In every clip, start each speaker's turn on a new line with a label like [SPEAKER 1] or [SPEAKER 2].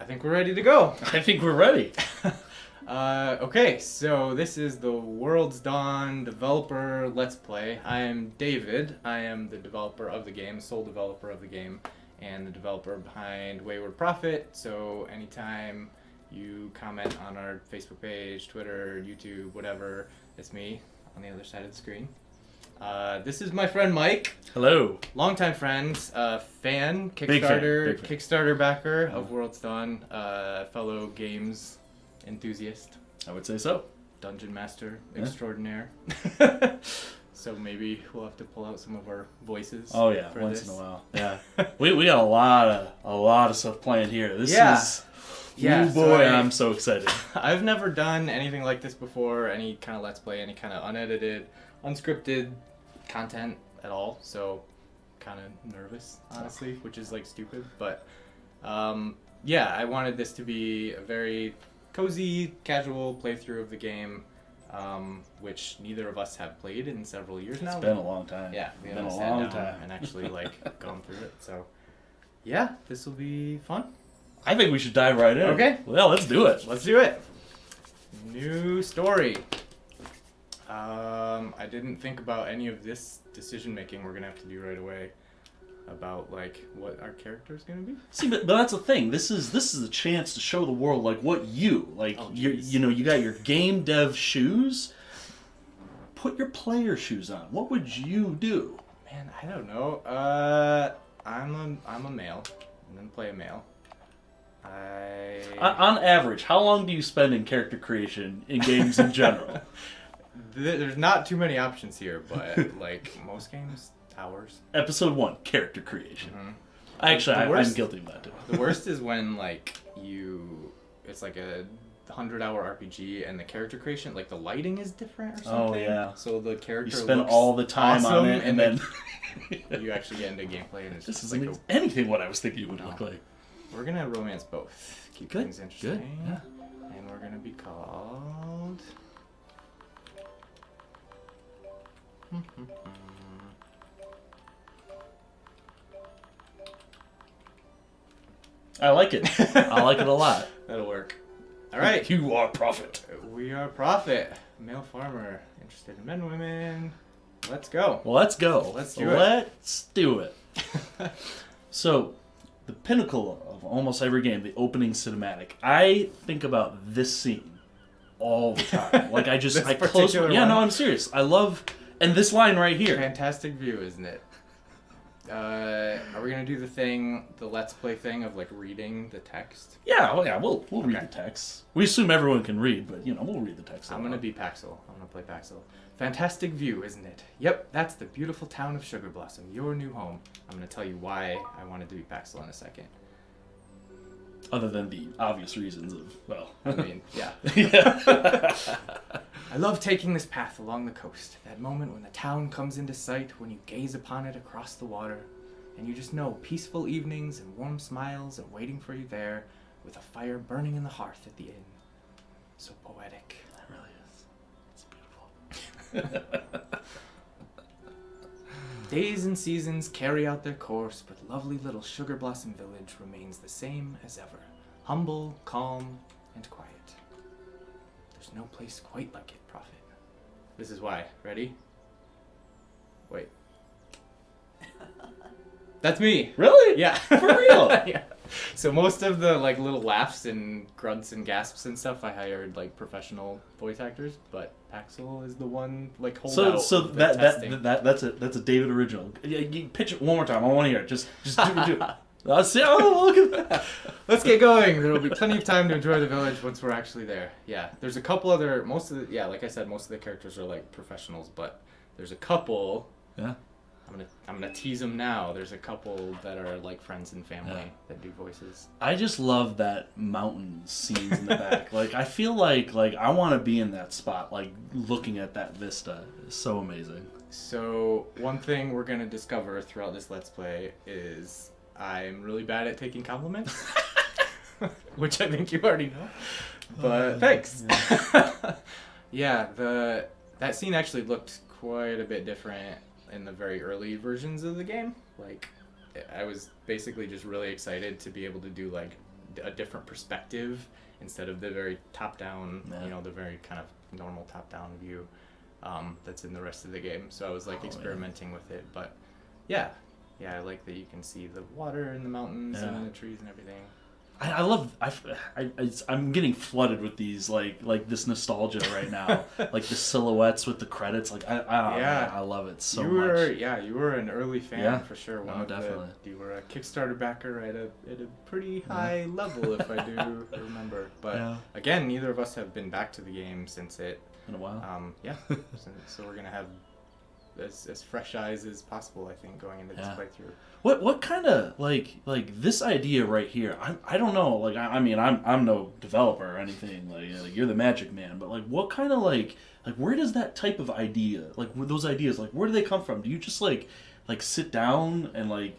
[SPEAKER 1] I think we're ready to go.
[SPEAKER 2] I think we're ready.
[SPEAKER 1] Okay, so this is the World's Dawn developer Let's Play. I am David. I am the developer of the game, sole developer of the game, and the developer behind Wayward Prophet. So anytime you comment on our Facebook page, Twitter, YouTube, whatever, it's me on the other side of the screen. This is my friend Mike.
[SPEAKER 2] Hello.
[SPEAKER 1] Longtime friend, fan,
[SPEAKER 2] Big fan.
[SPEAKER 1] Kickstarter backer of World's Dawn, fellow games enthusiast.
[SPEAKER 2] I would say so.
[SPEAKER 1] Dungeon master extraordinaire. So maybe we'll have to pull out some of our voices.
[SPEAKER 2] Oh yeah,
[SPEAKER 1] for
[SPEAKER 2] once
[SPEAKER 1] this.
[SPEAKER 2] in a while. Yeah, we got a lot of stuff planned here. This is.
[SPEAKER 1] Yeah,
[SPEAKER 2] oh boy, I'm so excited.
[SPEAKER 1] I've never done anything like this before, any kind of Let's Play, any kind of unedited, unscripted content at all, so kind of nervous, honestly, which is like stupid, but yeah, I wanted this to be a very cozy, casual playthrough of the game, which neither of us have played in several years now.
[SPEAKER 2] It's been a long time.
[SPEAKER 1] Yeah, we
[SPEAKER 2] It's
[SPEAKER 1] haven't
[SPEAKER 2] been a
[SPEAKER 1] sat
[SPEAKER 2] long
[SPEAKER 1] down
[SPEAKER 2] time.
[SPEAKER 1] and actually like gone through it, so yeah, this will be fun.
[SPEAKER 2] I think we should dive right in.
[SPEAKER 1] Okay.
[SPEAKER 2] Well, let's do it.
[SPEAKER 1] Let's do it. New story. I didn't think about any of this decision making we're gonna have to do right away about like what our character is gonna be.
[SPEAKER 2] See, but that's the thing. This is a chance to show the world like what you like. You got your game dev shoes. Put your player shoes on. What would you do?
[SPEAKER 1] Man, I don't know. I'm a male. I'm gonna play a male.
[SPEAKER 2] On average, how long do you spend in character creation in games in general?
[SPEAKER 1] There's not too many options here, but like most games, hours.
[SPEAKER 2] Episode 1, character creation.
[SPEAKER 1] Mm-hmm.
[SPEAKER 2] I'm guilty of that too.
[SPEAKER 1] The worst is when like it's like a 100-hour RPG and the character creation, like the lighting is different or something.
[SPEAKER 2] Oh yeah.
[SPEAKER 1] So the character
[SPEAKER 2] you spend
[SPEAKER 1] looks
[SPEAKER 2] all the time
[SPEAKER 1] awesome,
[SPEAKER 2] on it, and then
[SPEAKER 1] you actually get into gameplay, and it's
[SPEAKER 2] this
[SPEAKER 1] just
[SPEAKER 2] isn't
[SPEAKER 1] like
[SPEAKER 2] anything what I was thinking it would look like.
[SPEAKER 1] We're gonna romance both. Keep
[SPEAKER 2] Good,
[SPEAKER 1] things interesting.
[SPEAKER 2] good, yeah.
[SPEAKER 1] And we're gonna be called.
[SPEAKER 2] I like it. I like it a lot.
[SPEAKER 1] That'll work. All right.
[SPEAKER 2] You are Prophet.
[SPEAKER 1] We are Prophet, male farmer, interested in men and women. Let's go.
[SPEAKER 2] Let's go.
[SPEAKER 1] Let's do it.
[SPEAKER 2] Let's do it. So, the pinnacle of almost every game, the opening cinematic. I think about this scene all the time. Like I close. Yeah, no, I'm serious. I love, and this line right here.
[SPEAKER 1] Fantastic view, isn't it? Are we gonna do the Let's Play thing of like reading the text?
[SPEAKER 2] Yeah, oh yeah, we'll read the text. We assume everyone can read, but we'll read the text.
[SPEAKER 1] I'm gonna be Paxel. I'm gonna play Paxel. Fantastic view, isn't it? Yep, that's the beautiful town of Sugar Blossom, your new home. I'm gonna tell you why I wanted to be Paxel in a second.
[SPEAKER 2] Other than the obvious reasons of, well...
[SPEAKER 1] I mean, yeah.
[SPEAKER 2] Yeah.
[SPEAKER 1] I love taking this path along the coast. That moment when the town comes into sight, when you gaze upon it across the water, and you just know peaceful evenings and warm smiles are waiting for you there, with a fire burning in the hearth at the inn. So poetic.
[SPEAKER 2] That really is. It's beautiful.
[SPEAKER 1] Days and seasons carry out their course, but lovely little Sugar Blossom Village remains the same as ever. Humble, calm, and quiet. There's no place quite like it, Prophet. This is why. Ready? Wait. That's me!
[SPEAKER 2] Really?
[SPEAKER 1] Yeah.
[SPEAKER 2] For real?
[SPEAKER 1] Yeah. So most of the like little laughs and grunts and gasps and stuff, I hired like professional voice actors, but Paxel is the one like holdout.
[SPEAKER 2] So
[SPEAKER 1] of the testing.
[SPEAKER 2] that's a David original. You pitch it one more time. I want to hear it. Just do it. Let's see. Oh, look at that.
[SPEAKER 1] Let's get going. There will be plenty of time to enjoy the village once we're actually there. Yeah, there's a couple other. Like I said, most of the characters are like professionals, but there's a couple.
[SPEAKER 2] Yeah.
[SPEAKER 1] I'm gonna tease them now. There's a couple that are like friends and family that do voices.
[SPEAKER 2] I just love that mountain scenes in the back. Like I feel like I want to be in that spot, like looking at that vista. It's so amazing.
[SPEAKER 1] So one thing we're gonna discover throughout this Let's Play is I'm really bad at taking compliments, which I think you already know. But thanks. Yeah, that scene actually looked quite a bit different in the very early versions of the game. Like, I was basically just really excited to be able to do like a different perspective instead of the very top down,
[SPEAKER 2] Yeah.
[SPEAKER 1] the very kind of normal top down view that's in the rest of the game. So I was like experimenting with it, but yeah, I like that you can see the water and the mountains and the trees and everything.
[SPEAKER 2] I love. I'm getting flooded with these like this nostalgia right now, like the silhouettes with the credits. Like I love it so much.
[SPEAKER 1] You were an early fan for sure.
[SPEAKER 2] Definitely.
[SPEAKER 1] You were a Kickstarter backer at a pretty high level, if I do remember. But again, neither of us have been back to the game since it.
[SPEAKER 2] In a while.
[SPEAKER 1] So we're gonna have as fresh eyes as possible, I think, going into this playthrough.
[SPEAKER 2] What kind of like this idea right here? I don't know. Like I mean I'm no developer or anything. Like you're the magic man. But like what kind of like where does that type of idea, like those ideas, like where do they come from? Do you just like sit down and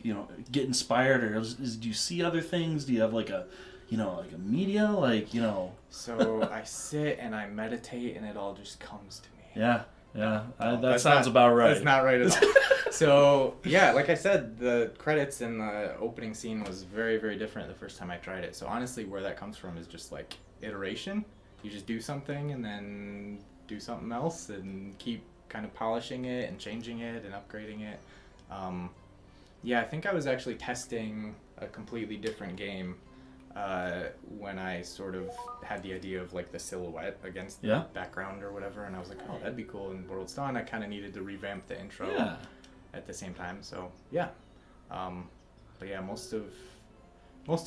[SPEAKER 2] get inspired, or do you see other things? Do you have like a like a media
[SPEAKER 1] So I sit and I meditate and it all just comes to me.
[SPEAKER 2] Yeah. That sounds about right.
[SPEAKER 1] That's not right at all. So, yeah, like I said, the credits in the opening scene was very, very different the first time I tried it. So honestly, where that comes from is just like iteration. You just do something and then do something else and keep kind of polishing it and changing it and upgrading it. I think I was actually testing a completely different game when I sort of had the idea of like the silhouette against the background or whatever, and I was like, oh, that'd be cool in World's Dawn. I kind of needed to revamp the intro at the same time, so but yeah, most of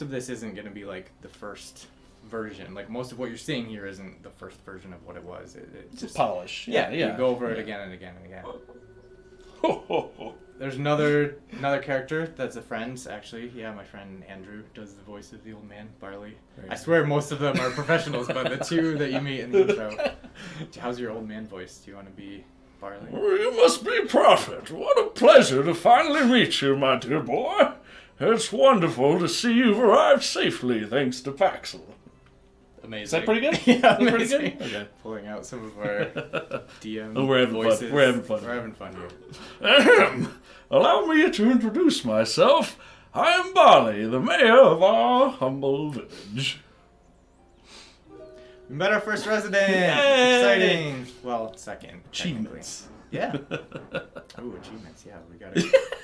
[SPEAKER 1] this isn't going to be like the first version. Like most of what you're seeing here isn't the first version of what it was. It's just
[SPEAKER 2] polish.
[SPEAKER 1] You go over it again and again and again. There's another character that's a friend, actually. Yeah, my friend Andrew does the voice of the old man, Barley. I swear most of them are professionals, but the two that you meet in the intro. How's your old man voice? Do you want to be Barley?
[SPEAKER 3] You must be Prophet. What a pleasure to finally meet you, my dear boy. It's wonderful to see you've arrived safely, thanks to Paxel.
[SPEAKER 1] Amazing.
[SPEAKER 2] Is that pretty good?
[SPEAKER 1] Yeah,
[SPEAKER 2] pretty good?
[SPEAKER 1] Okay. Pulling out some of our DM
[SPEAKER 2] we're having
[SPEAKER 1] voices.
[SPEAKER 2] fun. We're having fun.
[SPEAKER 1] We're having fun here.
[SPEAKER 3] Ahem. Allow me to introduce myself. I am Barley, the mayor of our humble village.
[SPEAKER 1] We met our first resident.
[SPEAKER 2] Yay!
[SPEAKER 1] Exciting. Well, second.
[SPEAKER 2] Achievements.
[SPEAKER 1] Yeah. Ooh, achievements. Yeah,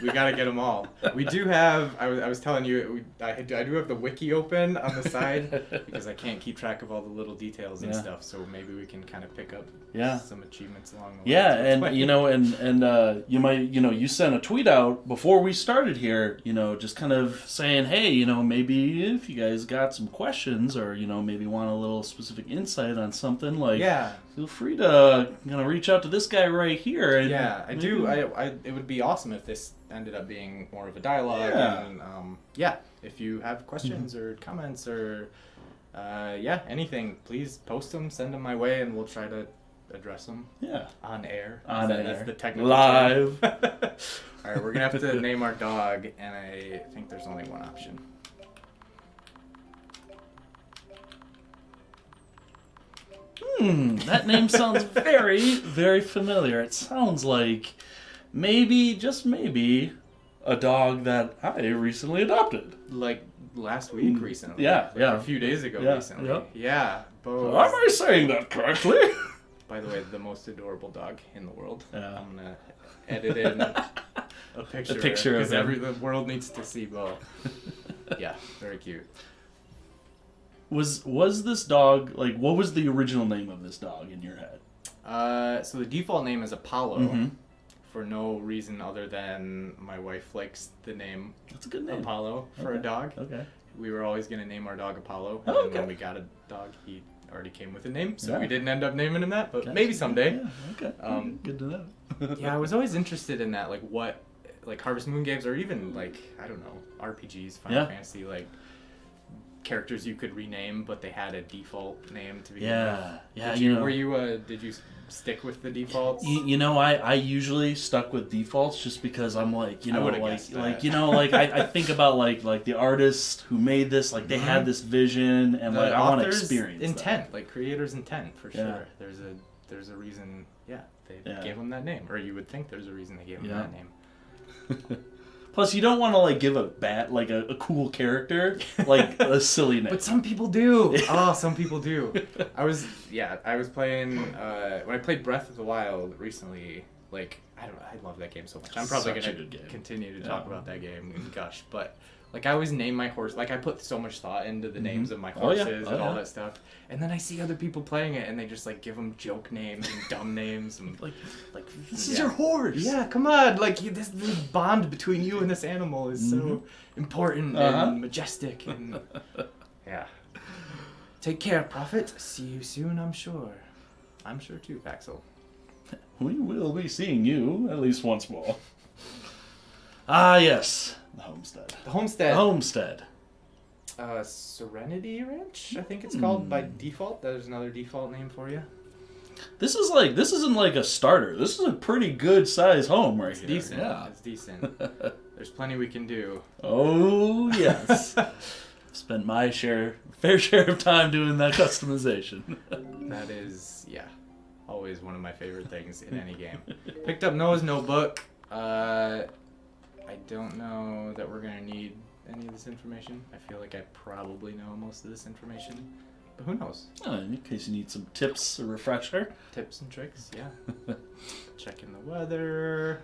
[SPEAKER 1] we gotta get them all. We do have. I was telling you, I do have the wiki open on the side because I can't keep track of all the little details and stuff. So maybe we can kind of pick up some achievements along the way.
[SPEAKER 2] Yeah, and you might you sent a tweet out before we started here, just kind of saying, hey, maybe if you guys got some questions or maybe want a little specific insight on something, feel free to reach out to this guy right here. And
[SPEAKER 1] I do. It would be awesome if this ended up being more of a dialogue. And if you have questions or comments or anything, please post them, send them my way, and we'll try to address them. On air. That's the technical
[SPEAKER 2] live.
[SPEAKER 1] All right, we're gonna have to name our dog, and I think there's only one option.
[SPEAKER 2] That name sounds very, very familiar. It sounds like maybe, just maybe, a dog that I recently adopted.
[SPEAKER 1] Like last week recently.
[SPEAKER 2] A
[SPEAKER 1] few days ago recently. Bo.
[SPEAKER 3] Am I saying that correctly?
[SPEAKER 1] By the way, the most adorable dog in the world.
[SPEAKER 2] Yeah.
[SPEAKER 1] I'm gonna edit in a picture
[SPEAKER 2] of him.
[SPEAKER 1] because the world needs to see Bo. Yeah, very cute.
[SPEAKER 2] Was this dog, what was the original name of this dog in your head?
[SPEAKER 1] So the default name is Apollo, for no reason other than my wife likes the name.
[SPEAKER 2] That's a good name.
[SPEAKER 1] Apollo for a dog.
[SPEAKER 2] Okay.
[SPEAKER 1] We were always gonna name our dog Apollo,
[SPEAKER 2] Oh,
[SPEAKER 1] and when we got a dog, he already came with a name, so we didn't end up naming him that, but maybe someday.
[SPEAKER 2] Yeah, okay. Good to know.
[SPEAKER 1] Yeah, I was always interested in that, what Harvest Moon games, or even I don't know, RPGs, Final Fantasy, characters you could rename, but they had a default name to begin with.
[SPEAKER 2] Yeah.
[SPEAKER 1] Did you stick with the defaults?
[SPEAKER 2] I usually stuck with defaults just because I'm I think about the artist who made this, they had this vision, and I want to experience
[SPEAKER 1] intent, creator's intent for sure. There's a reason, they gave him that name, or you would think there's a reason they gave him that name.
[SPEAKER 2] Plus, you don't want to like give a a cool character like a silly name.
[SPEAKER 1] But some people do. Oh, some people do. I was playing when I played Breath of the Wild recently. Like I love that game so much. I'm probably
[SPEAKER 2] Such a
[SPEAKER 1] gonna
[SPEAKER 2] good game.
[SPEAKER 1] continue to talk about that game and gush, but. Like, I always name my horse. Like, I put so much thought into the names of my horses and all that stuff. And then I see other people playing it, and they just, like, give them joke names and dumb names. And
[SPEAKER 2] like this is your horse.
[SPEAKER 1] Yeah, come on. Like, this bond between you and this animal is so important and majestic. And yeah. Take care, Prophet. See you soon, I'm sure. I'm sure, too, Paxel.
[SPEAKER 2] We will be seeing you at least once more. Ah, yes. The homestead.
[SPEAKER 1] The homestead.
[SPEAKER 2] The homestead.
[SPEAKER 1] Serenity Ranch, I think it's called by default. There's another default name for you.
[SPEAKER 2] This isn't like a starter. This is a pretty good size home right here.
[SPEAKER 1] Decent.
[SPEAKER 2] Yeah.
[SPEAKER 1] It's decent. There's plenty we can do.
[SPEAKER 2] Oh yes. Spent my fair share of time doing that customization.
[SPEAKER 1] That is, always one of my favorite things in any game. Picked up Noah's notebook. I don't know that we're going to need any of this information. I feel like I probably know most of this information, but who knows?
[SPEAKER 2] In case you need some tips or refresher.
[SPEAKER 1] Tips and tricks, yeah. Checking the weather.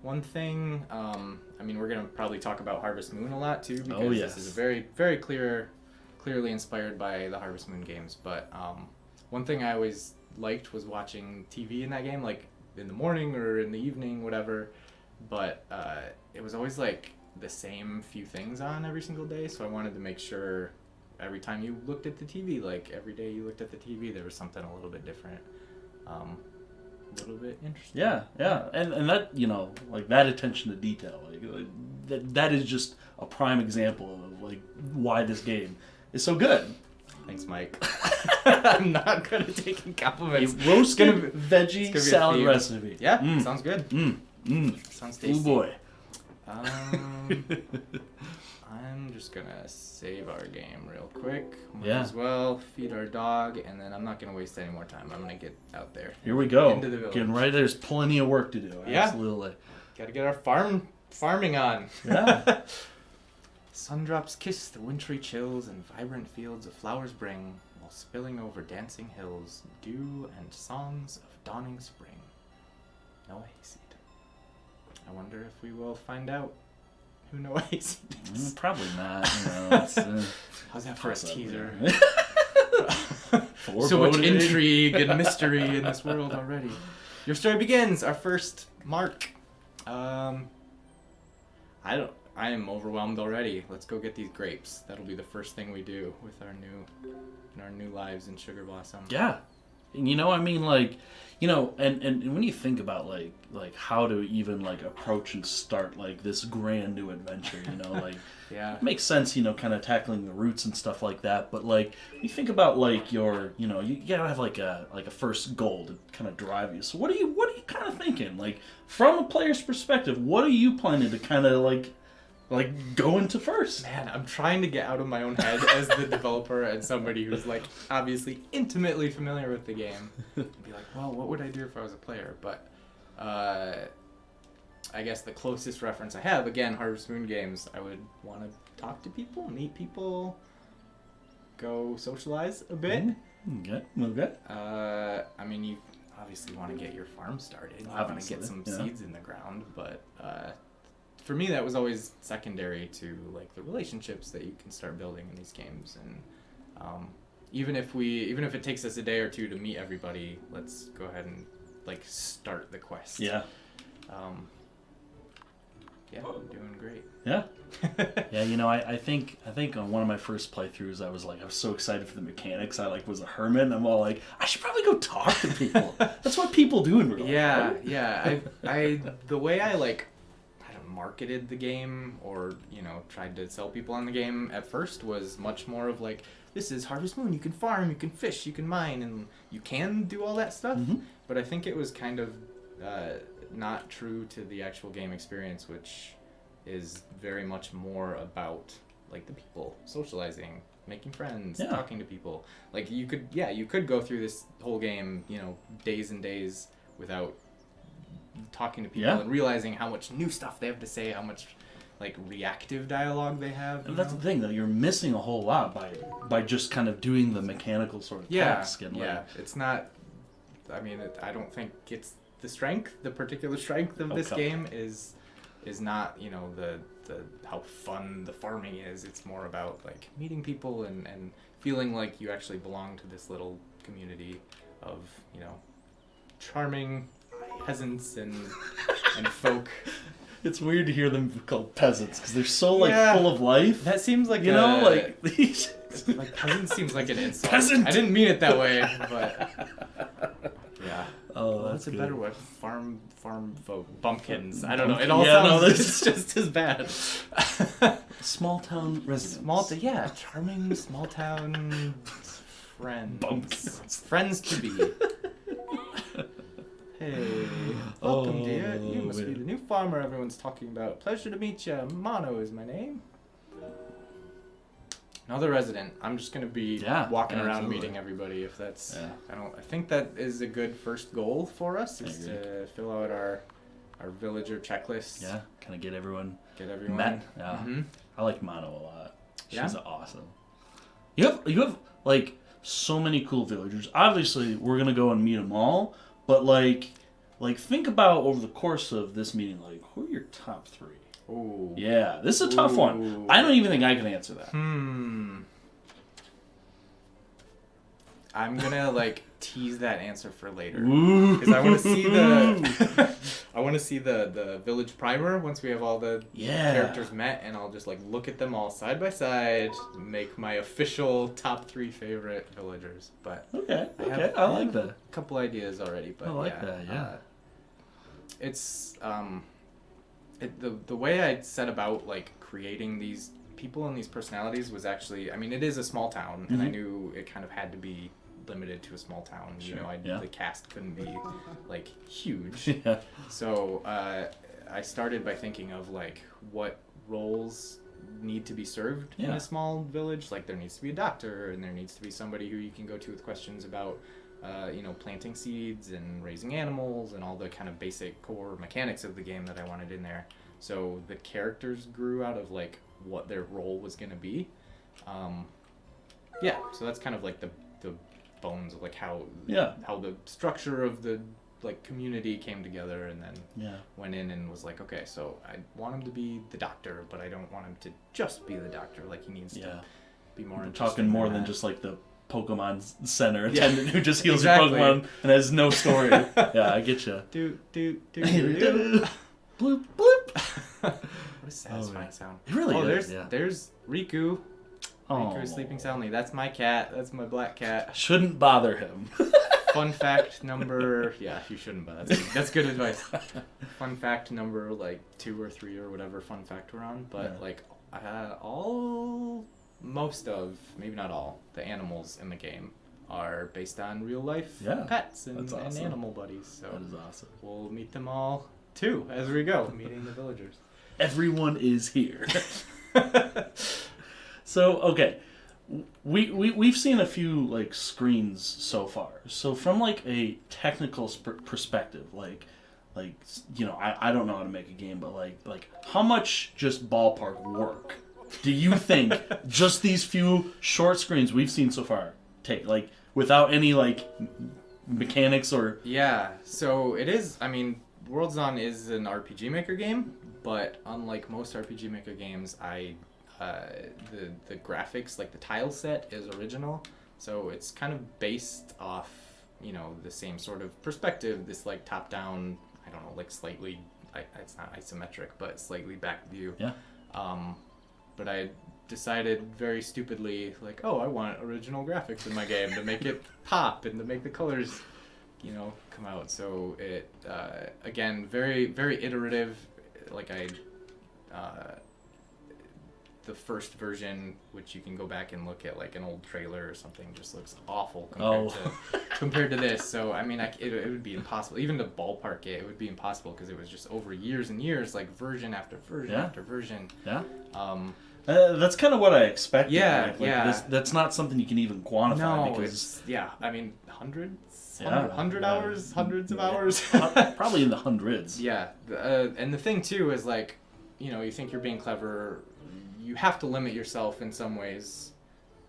[SPEAKER 1] One thing, we're going to probably talk about Harvest Moon a lot too, because this is a very, very clearly inspired by the Harvest Moon games. But one thing I always liked was watching TV in that game, like in the morning or in the evening, whatever. But it was always like the same few things on every single day, so I wanted to make sure every time you looked at the TV, like every day you looked at the TV, there was something a little bit different, a little bit interesting.
[SPEAKER 2] Yeah, and that, like that attention to detail, that is just a prime example of like why this game is so good.
[SPEAKER 1] Thanks, Mike. I'm not gonna take any compliments.
[SPEAKER 2] A roasted veggie salad recipe.
[SPEAKER 1] Yeah, sounds good. Sounds tasty.
[SPEAKER 2] Oh boy.
[SPEAKER 1] I'm just gonna save our game real quick. Might
[SPEAKER 2] Yeah.
[SPEAKER 1] as well feed our dog, and then I'm not gonna waste any more time. I'm gonna get out there.
[SPEAKER 2] Here we go.
[SPEAKER 1] Into the village.
[SPEAKER 2] Getting right. There's plenty of work to do.
[SPEAKER 1] Yeah.
[SPEAKER 2] Absolutely.
[SPEAKER 1] Gotta get our farming on.
[SPEAKER 2] Yeah.
[SPEAKER 1] Sundrops kiss the wintry chills, and vibrant fields of flowers bring, while spilling over dancing hills, dew and songs of dawning spring. No hayseed. I wonder if we will find out who Noah hayseed is.
[SPEAKER 2] Probably not.
[SPEAKER 1] How's that for a teaser?
[SPEAKER 2] So
[SPEAKER 1] So much intrigue and mystery in this world already. Your story begins. Our first mark. I am overwhelmed already. Let's go get these grapes. That'll be the first thing we do with our new lives in Sugar Blossom.
[SPEAKER 2] Yeah. And and when you think about like how to even like approach and start like this grand new adventure,
[SPEAKER 1] Yeah.
[SPEAKER 2] it makes sense, kind of tackling the roots and stuff like that. But like you think about like your, you gotta have like a first goal to kind of drive you. So what are you kind of thinking? Like from a player's perspective, what are you planning to kind of like go into first?
[SPEAKER 1] Man, I'm trying to get out of my own head as the developer and somebody who's like obviously intimately familiar with the game. And be like, well, what would I do if I was a player? But I guess the closest reference I have, again, Harvest Moon games, I would want to talk to people, meet people, go socialize a bit.
[SPEAKER 2] Okay.
[SPEAKER 1] You obviously want to get your farm started. You want to get some seeds in the ground, but for me, that was always secondary to like the relationships that you can start building in these games. And even if it takes us a day or two to meet everybody, let's go ahead and like start the quest.
[SPEAKER 2] Yeah.
[SPEAKER 1] Yeah, I'm doing great.
[SPEAKER 2] Yeah. Yeah, I think on one of my first playthroughs I was so excited for the mechanics. I was a hermit and I'm all like, I should probably go talk to people. That's what people do in real life.
[SPEAKER 1] Yeah, yeah. I the way I marketed the game or tried to sell people on the game at first was much more of like, this is Harvest Moon, you can farm, you can fish, you can mine, and you can do all that stuff.
[SPEAKER 2] Mm-hmm.
[SPEAKER 1] But I think it was kind of not true to the actual game experience, which is very much more about like the people socializing, making friends, talking to people. Like you could go through this whole game days and days without talking to people and realizing how much new stuff they have to say, how much like reactive dialogue they have.
[SPEAKER 2] And that's the thing, though. You're missing a whole lot by just kind of doing the mechanical sort of task. And
[SPEAKER 1] it's not. I mean, I don't think it's the particular strength of this game is not, you know, the how fun the farming is. It's more about like meeting people and feeling like you actually belong to this little community of, you know, charming peasants and folk.
[SPEAKER 2] It's weird to hear them called peasants because they're so like full of life.
[SPEAKER 1] That seems like
[SPEAKER 2] like these.
[SPEAKER 1] Like peasant seems like an insult.
[SPEAKER 2] Peasant.
[SPEAKER 1] I didn't mean it that way, but yeah.
[SPEAKER 2] Oh, that's
[SPEAKER 1] a
[SPEAKER 2] good.
[SPEAKER 1] better word. Farm folk, bumpkins. I don't know. It all sounds it's just as bad.
[SPEAKER 2] Small town residents.
[SPEAKER 1] Charming small town friends.
[SPEAKER 2] Bumpkins.
[SPEAKER 1] Friends to be. Hey, welcome, dear. You must be the new farmer everyone's talking about. Pleasure to meet you. Mono is my name. Another resident. I'm just gonna be walking around meeting everybody. If that's, I think that is a good first goal for us. Is to fill out our villager checklist.
[SPEAKER 2] Yeah, kind of get everyone
[SPEAKER 1] met.
[SPEAKER 2] Yeah,
[SPEAKER 1] Mm-hmm.
[SPEAKER 2] I like Mono a lot. She's awesome. You have like so many cool villagers. Obviously, we're gonna go and meet them all. But like think about over the course of this meeting, like who are your top 3?
[SPEAKER 1] Ooh.
[SPEAKER 2] Yeah, this is a tough one. I don't even think I can answer that.
[SPEAKER 1] I'm gonna like tease that answer for later
[SPEAKER 2] Ooh.
[SPEAKER 1] because I want to see the village primer once we have all the characters met, and I'll just like look at them all side by side, make my official top 3 favorite villagers. But
[SPEAKER 2] I like that.
[SPEAKER 1] A couple ideas already, but
[SPEAKER 2] I like that. Yeah,
[SPEAKER 1] it's the way I set about like creating these people and these personalities was actually, I mean, it is a small town, and I knew it kind of had to be limited to a small town.
[SPEAKER 2] Sure.
[SPEAKER 1] You know, the cast couldn't be like huge.
[SPEAKER 2] Yeah.
[SPEAKER 1] So I started by thinking of like what roles need to be served in a small village. Like there needs to be a doctor, and there needs to be somebody who you can go to with questions about you know, planting seeds and raising animals and all the kind of basic core mechanics of the game that I wanted in there. So the characters grew out of like what their role was going to be. So that's kind of like the bones of like how the structure of the like community came together, and then went in and was like, okay, so I want him to be the doctor, but I don't want him to just be the doctor. Like he needs to be more interesting.
[SPEAKER 2] Talking more than just like the Pokemon Center attendant who just heals your Pokemon and has no story. Yeah, I get you.
[SPEAKER 1] Do.
[SPEAKER 2] Bloop bloop.
[SPEAKER 1] What a satisfying sound.
[SPEAKER 2] It really is.
[SPEAKER 1] There's Riku.
[SPEAKER 2] Oh.
[SPEAKER 1] Riku is sleeping soundly. That's my cat. That's my black cat.
[SPEAKER 2] Shouldn't bother him.
[SPEAKER 1] Fun fact number... Yeah, you shouldn't bother. That's good advice. Fun fact number like 2 or 3 or whatever fun fact we're on. But like most of, maybe not all, the animals in the game are based on real life pets and animal buddies. So
[SPEAKER 2] that is awesome.
[SPEAKER 1] We'll meet them all too as we go, meeting the villagers.
[SPEAKER 2] Everyone is here. So, okay, we've seen a few like screens so far. So from like a technical perspective, like you know, I don't know how to make a game, but like how much just ballpark work do you think just these few short screens we've seen so far take, like without any like mechanics or? Yeah,
[SPEAKER 1] so it is. I mean, World's Dawn is an RPG Maker game, but unlike most RPG Maker games, the graphics, like the tile set, is original. So it's kind of based off, you know, the same sort of perspective. This like top-down, I don't know, like slightly, it's not isometric, but slightly back view.
[SPEAKER 2] Yeah.
[SPEAKER 1] But I decided very stupidly, like, oh, I want original graphics in my game to make it pop and to make the colors, you know, come out. So it, again, very, very iterative. Like the first version, which you can go back and look at, like an old trailer or something, just looks awful compared to this. So I mean, it would be impossible even to ballpark it. It would be impossible because it was just over years and years, like version after version after version.
[SPEAKER 2] Yeah. That's kind of what I expected.
[SPEAKER 1] Yeah,
[SPEAKER 2] That's not something you can even quantify.
[SPEAKER 1] No,
[SPEAKER 2] because
[SPEAKER 1] I mean, hundreds of hours.
[SPEAKER 2] Probably in the hundreds.
[SPEAKER 1] Yeah, and the thing too is like, you think you're being clever, you have to limit yourself in some ways.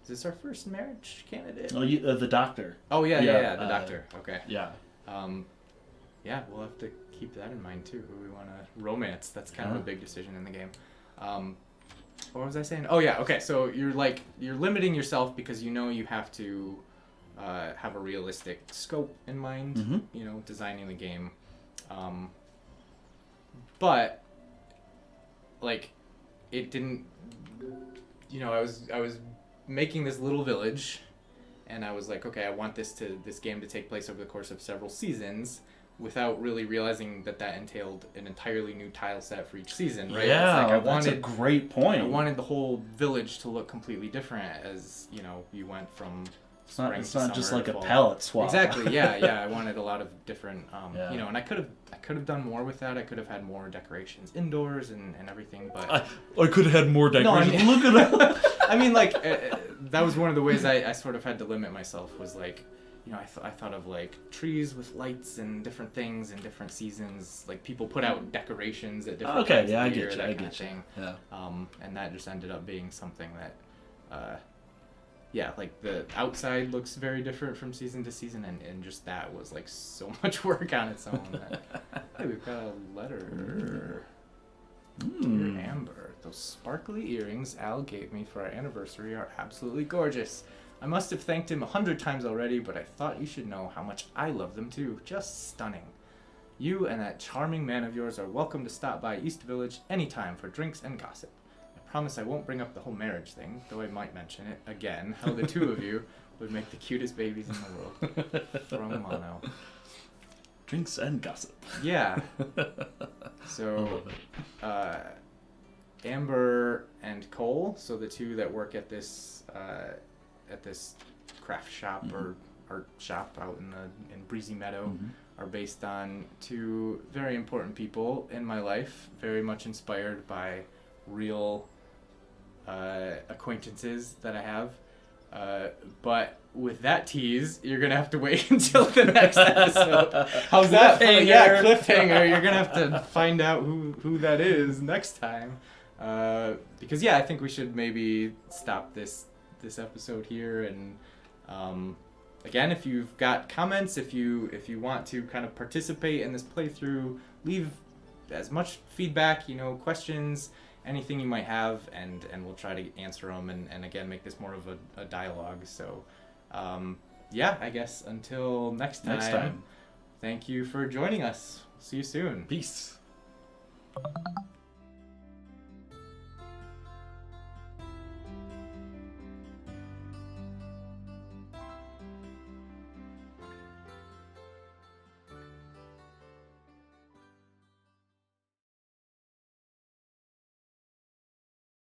[SPEAKER 1] Is this our first marriage candidate?
[SPEAKER 2] Oh, the doctor.
[SPEAKER 1] Oh yeah, the doctor. Okay.
[SPEAKER 2] Yeah.
[SPEAKER 1] Yeah, we'll have to keep that in mind too. Who we want to romance? That's kind of a big decision in the game. What was I saying? Oh yeah, okay. So you're limiting yourself because you have to have a realistic scope in mind.
[SPEAKER 2] Mm-hmm.
[SPEAKER 1] Designing the game. But like, it didn't. I was making this little village, and I was like, okay, I want this game to take place over the course of several seasons, without really realizing that entailed an entirely new tile set for each season, right?
[SPEAKER 2] Yeah,
[SPEAKER 1] it's like
[SPEAKER 2] that's a great point.
[SPEAKER 1] I wanted the whole village to look completely different as, you went from spring
[SPEAKER 2] It's
[SPEAKER 1] to
[SPEAKER 2] not just
[SPEAKER 1] summer
[SPEAKER 2] like
[SPEAKER 1] to
[SPEAKER 2] a
[SPEAKER 1] fall.
[SPEAKER 2] palette swap.
[SPEAKER 1] Exactly, yeah. I wanted a lot of different,
[SPEAKER 2] Yeah.
[SPEAKER 1] and I could have done more with that. I could have had more decorations indoors and everything, but...
[SPEAKER 2] I could have had more decorations.
[SPEAKER 1] No,
[SPEAKER 2] Look at that.
[SPEAKER 1] I mean, like, that was one of the ways I sort of had to limit myself, was like, I thought of like trees with lights and different things in different seasons. Like, people put out decorations at different times of the year, that kind of thing.
[SPEAKER 2] Yeah.
[SPEAKER 1] And that just ended up being something that, like the outside looks very different from season to season, and just that was like so much work on its own. Hey, we've got a letter. Dear Amber, those sparkly earrings Al gave me for our anniversary are absolutely gorgeous. I must have thanked him 100 times already, but I thought you should know how much I love them too. Just stunning. You and that charming man of yours are welcome to stop by East Village anytime for drinks and gossip. I promise I won't bring up the whole marriage thing, though I might mention it again, how the two of you would make the cutest babies in the world. From Mono.
[SPEAKER 2] Drinks and gossip.
[SPEAKER 1] Yeah. So, Amber and Cole, so the two that work at this craft shop or art shop out in Breezy Meadow, are based on two very important people in my life, very much inspired by real acquaintances that I have. But with that tease, you're gonna have to wait until the next episode. How's that? Yeah, cliffhanger. You're gonna have to find out who that is next time. Because I think we should maybe stop this episode here, and again, if you've got comments, if you want to kind of participate in this playthrough, leave as much feedback, questions, anything you might have, and we'll try to answer them, and again, make this more of a dialogue. So I guess until next time, thank you for joining us. See you soon.
[SPEAKER 2] Peace.